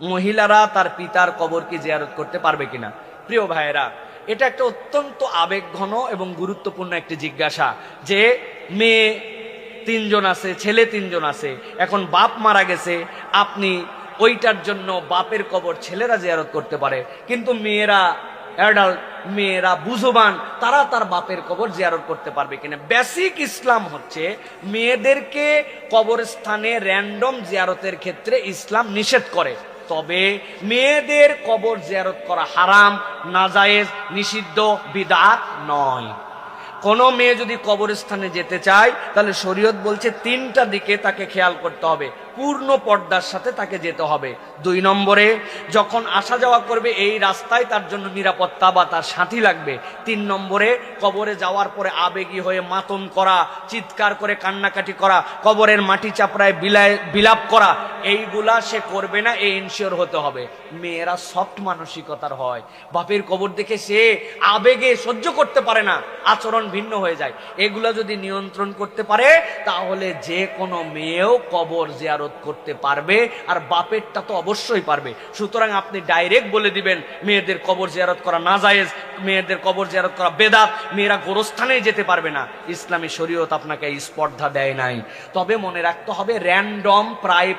মহিলারা তার পিতার কবর কি জিয়ারত করতে পারবে কিনা? প্রিয় ভাইয়েরা, এটা একটা অত্যন্ত আবেগঘন এবং গুরুত্বপূর্ণ একটি জিজ্ঞাসা যে মেয়ে তিনজন আছে, ছেলে তিনজন আছে, এখন বাপ মারা গেছে, আপনি ওইটার জন্য বাপের কবর ছেলেরা জিয়ারত করতে পারে, কিন্তু মেয়েরা অ্যাডাল্ট, মেয়েরা বুঝবান, তারা তার বাপের কবর জিয়ারত করতে পারবে কিনা? বেসিক ইসলাম হচ্ছে মেয়েদেরকে কবরস্থানে র্যান্ডম জিয়ারতের ক্ষেত্রে ইসলাম নিষেধ করে, তবে মেয়েদের কবর জিয়ারত করা হারাম, নাজায়েজ, নিষিদ্ধ, বিদআত নয়। কোন মেয়ে যদি কবরস্থানে যেতে চায় তাহলে শরীয়ত বলছে তিনটা দিকে তাকে খেয়াল করতে হবে, পূর্ণ পর্দার সাথে তাকে যেতে হবে। 2 নম্বরে, যখন আসা যাওয়া করবে এই রাস্তায় তার জন্য নিরাপত্তা বা তার সাথী লাগবে। 3 নম্বরে, কবরে যাওয়ার পরে আবেগী হয়ে মাতম করা, চিৎকার করে কান্নাকাটি করা, কবরের মাটি চাপড়ায় বিলাপ করা, এইগুলা সে করবে না, এই ইনশিওর হতে হবে। মেয়েরা সফট মানসিকতার হয়, বাপের কবর দেখে সে আবেগে সহ্য করতে পারে না, আচরণ ভিন্ন হয়ে যায়। এগুলা যদি নিয়ন্ত্রণ করতে পারে তাহলে যে কোনো মেয়েও কবর জিয়ারত করতে পারবে, আর বাপেরটা তো অবশ্যই পারবে। সুতরাং আপনি ডাইরেক্ট বলে দিবেন মেয়েদের কবর জিয়ারত করা নাজায়েজ, মেয়েদের কবর জিয়ারত করা বেদাত, মেয়েরা গোরস্থানেই যেতে পারবে না। ইসলামী শরীয়ত আপনাকে এই স্পর্ধা দেয় নাই। তবে মনে রাখতে হবে র্যান্ডম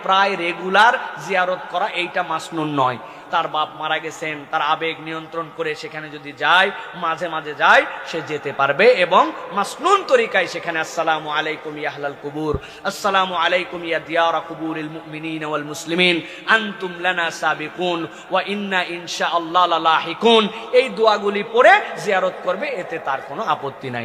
প্রায় রেগুলার জিয়ারত করা এইটা মাসনুন নয়। তার বাপ মারা গেছেন, তার আবেগ নিয়ন্ত্রণ করে সেখানে যদি যায়, মাঝে মাঝে যায়, সে যেতে পারবে এবং মাসনুন তরিকায় সেখানে আসসালামু আলাইকুম ইয়া আহলাল কুবুর, আসসালামু আলাইকুম ইয়া দিয়ারা কুবুরিল মুমিনিন ওয়াল মুসলিমিন, আনতুম লানা সাবিকুন ওয়া ইন্না ইনশাআল্লাহ লালাহিকুন, এই দোয়াগুলি পড়ে জিয়ারত করবে, এতে তার কোনো আপত্তি নাই।